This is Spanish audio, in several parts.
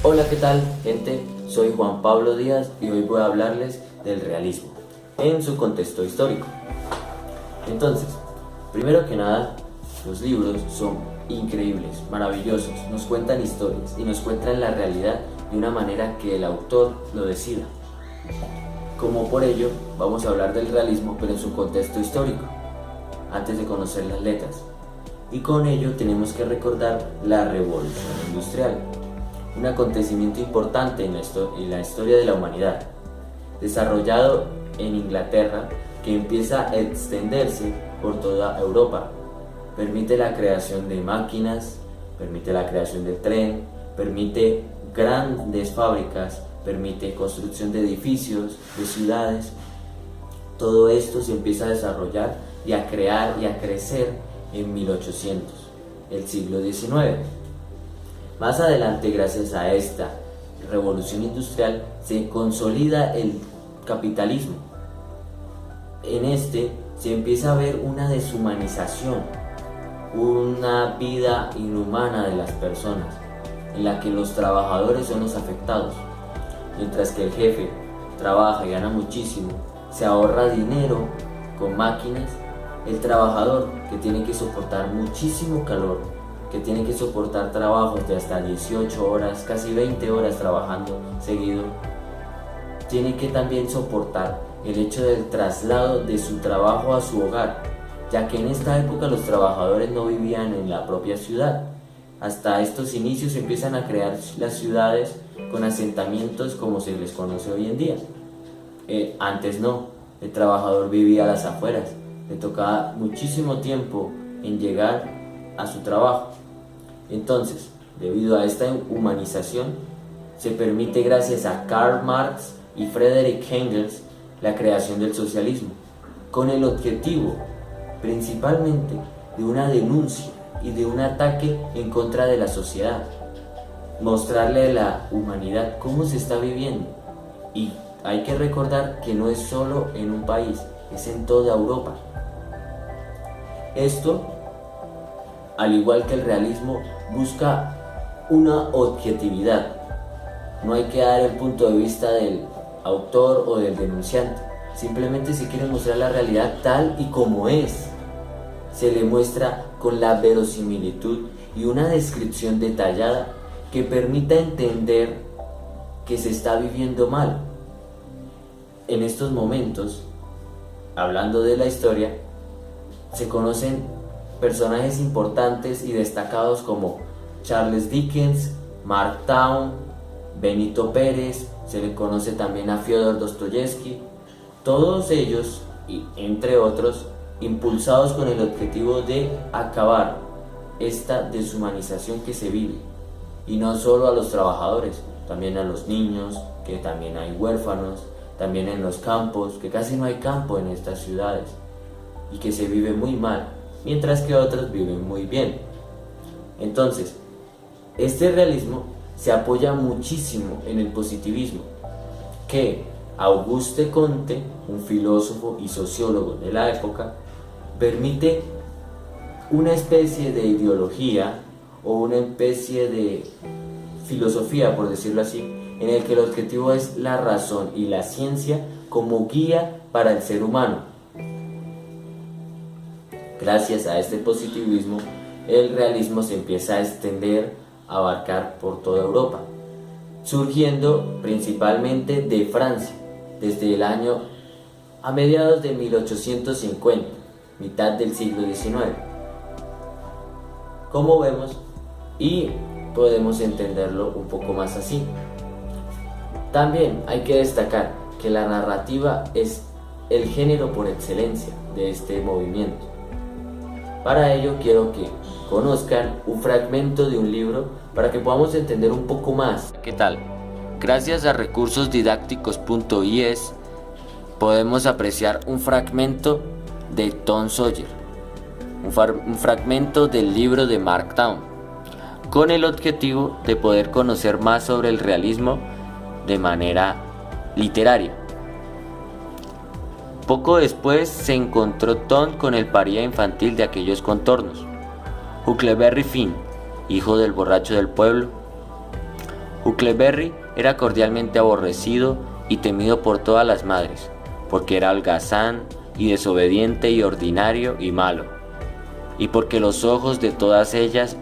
Hola, ¿qué tal, gente? Soy Juan Pablo Díaz y hoy voy a hablarles del realismo en su contexto histórico. Entonces, primero que nada, los libros son increíbles, maravillosos, nos cuentan historias y nos cuentan la realidad de una manera que el autor lo decida. Como por ello, vamos a hablar del realismo pero en su contexto histórico, antes de conocer las letras. Y con ello tenemos que recordar la Revolución Industrial, un acontecimiento importante en la historia de la humanidad, desarrollado en Inglaterra, que empieza a extenderse por toda Europa. Permite la creación de máquinas, permite la creación de tren, permite grandes fábricas, permite construcción de edificios, de ciudades. Todo esto se empieza a desarrollar y a crear y a crecer en 1800, el siglo XIX. Más adelante, gracias a esta revolución industrial, se consolida el capitalismo. En este se empieza a ver una deshumanización, una vida inhumana de las personas, en la que los trabajadores son los afectados. Mientras que el jefe trabaja y gana muchísimo, se ahorra dinero con máquinas, el trabajador, que tiene que soportar muchísimo calor, que tiene que soportar trabajos de hasta 18 horas, casi 20 horas trabajando seguido, tiene que también soportar el hecho del traslado de su trabajo a su hogar, ya que en esta época los trabajadores no vivían en la propia ciudad. Hasta estos inicios empiezan a crear las ciudades con asentamientos como se les conoce hoy en día. Antes no, el trabajador vivía a las afueras, le tocaba muchísimo tiempo en llegar a su trabajo. Entonces, debido a esta humanización, se permite, gracias a Karl Marx y Friedrich Engels, la creación del socialismo, con el objetivo principalmente de una denuncia y de un ataque en contra de la sociedad, mostrarle a la humanidad cómo se está viviendo. Y hay que recordar que no es solo en un país, es en toda Europa. Esto, al igual que el realismo, busca una objetividad. No hay que dar el punto de vista del autor o del denunciante, simplemente se quiere mostrar la realidad tal y como es. Se le muestra con la verosimilitud y una descripción detallada que permita entender que se está viviendo mal. En estos momentos, hablando de la historia, se conocen personajes importantes y destacados como Charles Dickens, Mark Twain, Benito Pérez, se le conoce también a Fyodor Dostoyevsky, todos ellos, y entre otros, impulsados con el objetivo de acabar esta deshumanización que se vive, y no solo a los trabajadores, también a los niños, que también hay huérfanos, también en los campos, que casi no hay campo en estas ciudades, y que se vive muy mal, mientras que otros viven muy bien. Entonces, este realismo se apoya muchísimo en el positivismo, que Auguste Comte, un filósofo y sociólogo de la época, permite una especie de ideología o una especie de filosofía, por decirlo así, en el que el objetivo es la razón y la ciencia como guía para el ser humano. Gracias a este positivismo, el realismo se empieza a extender, a abarcar por toda Europa, surgiendo principalmente de Francia, desde el año a mediados de 1850, mitad del siglo XIX. Como vemos, y podemos entenderlo un poco más así. También hay que destacar que la narrativa es el género por excelencia de este movimiento. Para ello quiero que conozcan un fragmento de un libro para que podamos entender un poco más. ¿Qué tal? Gracias a recursos-didácticos.es podemos apreciar un fragmento de Tom Sawyer, un fragmento del libro de Mark Twain, con el objetivo de poder conocer más sobre el realismo de manera literaria. Poco después se encontró Tom con el paria infantil de aquellos contornos, Huckleberry Finn, hijo del borracho del pueblo. Huckleberry era cordialmente aborrecido y temido por todas las madres, porque era holgazán y desobediente y ordinario y malo, y porque los ojos de todas ellas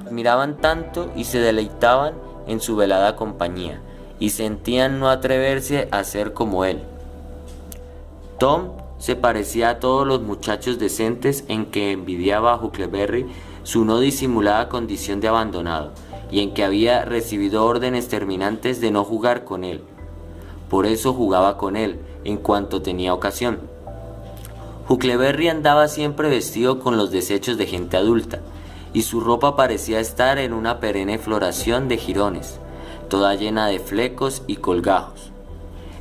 admiraban tanto y se deleitaban en su velada compañía, y sentían no atreverse a ser como él. Tom se parecía a todos los muchachos decentes en que envidiaba a Huckleberry su no disimulada condición de abandonado, y en que había recibido órdenes terminantes de no jugar con él. Por eso jugaba con él en cuanto tenía ocasión. Huckleberry andaba siempre vestido con los desechos de gente adulta, y su ropa parecía estar en una perenne floración de jirones, toda llena de flecos y colgajos.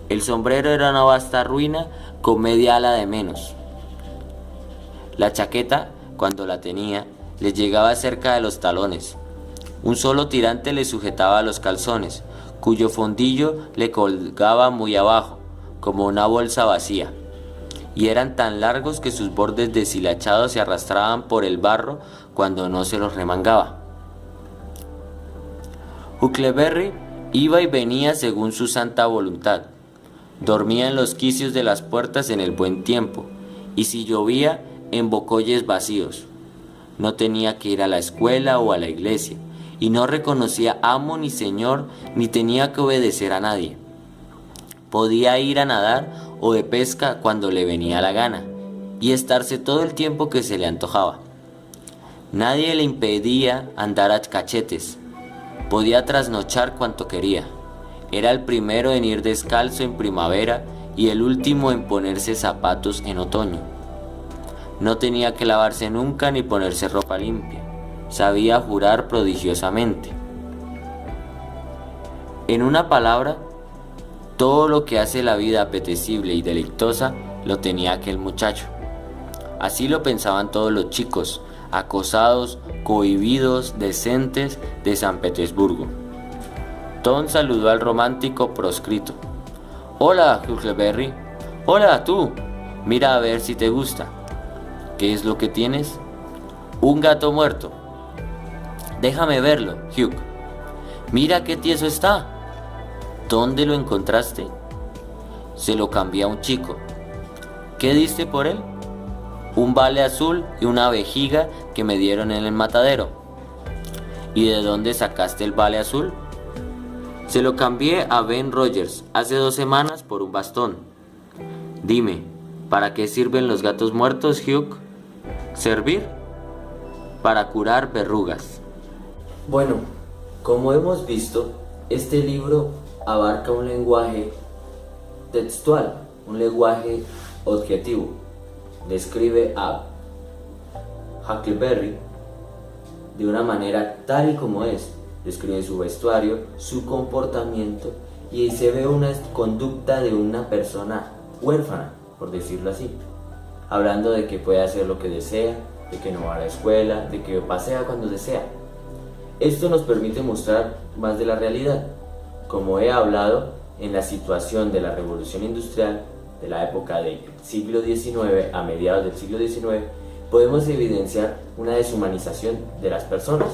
El sombrero era una vasta ruina con media ala de menos. La chaqueta, cuando la tenía, le llegaba cerca de los talones. Un solo tirante le sujetaba los calzones, cuyo fondillo le colgaba muy abajo, como una bolsa vacía, y eran tan largos que sus bordes deshilachados se arrastraban por el barro cuando no se los remangaba. Huckleberry iba y venía según su santa voluntad. Dormía en los quicios de las puertas en el buen tiempo, y si llovía, en bocoles vacíos. No tenía que ir a la escuela o a la iglesia, y no reconocía amo ni señor, ni tenía que obedecer a nadie. Podía ir a nadar o de pesca cuando le venía la gana, y estarse todo el tiempo que se le antojaba. Nadie le impedía andar a cachetes. Podía trasnochar cuanto quería. Era el primero en ir descalzo en primavera y el último en ponerse zapatos en otoño. No tenía que lavarse nunca ni ponerse ropa limpia. Sabía jurar prodigiosamente. En una palabra, todo lo que hace la vida apetecible y deleitosa lo tenía aquel muchacho. Así lo pensaban todos los chicos, acosados, cohibidos, decentes de San Petersburgo. Tom saludó al romántico proscrito. «Hola, Huckleberry. Hola, tú. Mira a ver si te gusta. ¿Qué es lo que tienes?» «Un gato muerto». «Déjame verlo, Hugh. Mira qué tieso está. ¿Dónde lo encontraste?» «Se lo cambié a un chico». «¿Qué diste por él?» «Un vale azul y una vejiga que me dieron en el matadero». «¿Y de dónde sacaste el vale azul?» «Se lo cambié a Ben Rogers hace 2 semanas por un bastón». «Dime, ¿para qué sirven los gatos muertos, Hugh?» «¿Servir?» «Para curar verrugas». Bueno, como hemos visto, este libro abarca un lenguaje textual, un lenguaje objetivo. Describe a Huckleberry de una manera tal y como es. Describe su vestuario, su comportamiento, y se ve una conducta de una persona huérfana, por decirlo así. Hablando de que puede hacer lo que desea, de que no va a la escuela, de que pasea cuando desea. Esto nos permite mostrar más de la realidad. Como he hablado, en la situación de la revolución industrial de la época del siglo XIX a mediados del siglo XIX, podemos evidenciar una deshumanización de las personas.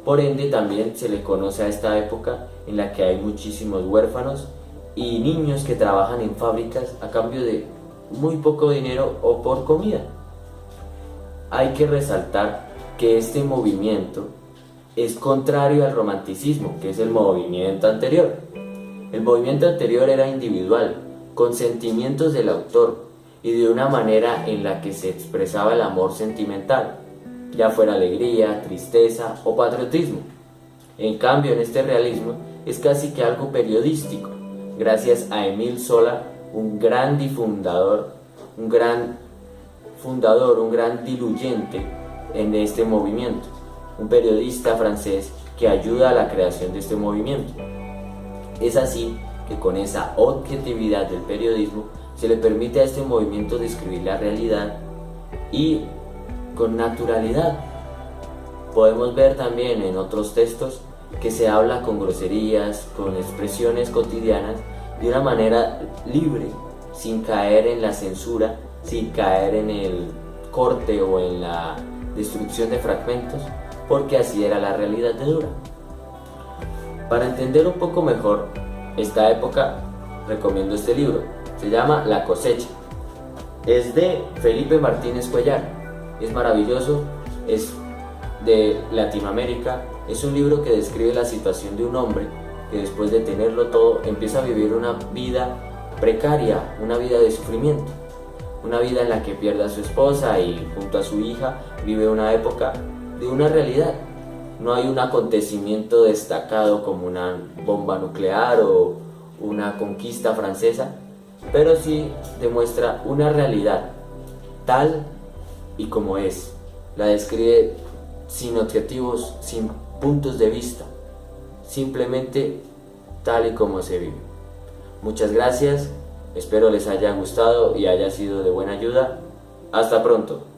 Por ende, también se le conoce a esta época en la que hay muchísimos huérfanos y niños que trabajan en fábricas a cambio de muy poco dinero o por comida. Hay que resaltar que este movimiento es contrario al romanticismo, que es el movimiento anterior. El movimiento anterior era individual, con sentimientos del autor y de una manera en la que se expresaba el amor sentimental, ya fuera alegría, tristeza o patriotismo. En cambio, en este realismo es casi que algo periodístico, gracias a Émile Zola, un gran difundador, un gran diluyente en este movimiento, un periodista francés que ayuda a la creación de este movimiento. Es así que con esa objetividad del periodismo se le permite a este movimiento describir la realidad y con naturalidad. Podemos ver también en otros textos que se habla con groserías, con expresiones cotidianas, de una manera libre, sin caer en la censura, sin caer en el corte o en la destrucción de fragmentos, porque así era la realidad de Dura. Para entender un poco mejor esta época, recomiendo este libro. Se llama La cosecha. Es de Felipe Martínez Cuellar. Es maravilloso, es de Latinoamérica. Es un libro que describe la situación de un hombre que después de tenerlo todo empieza a vivir una vida precaria, una vida de sufrimiento, una vida en la que pierde a su esposa y junto a su hija vive una época de una realidad. No hay un acontecimiento destacado como una bomba nuclear o una conquista francesa, pero sí demuestra una realidad tal y como es. La describe sin objetivos, sin puntos de vista, simplemente tal y como se vive. Muchas gracias, espero les haya gustado y haya sido de buena ayuda. Hasta pronto.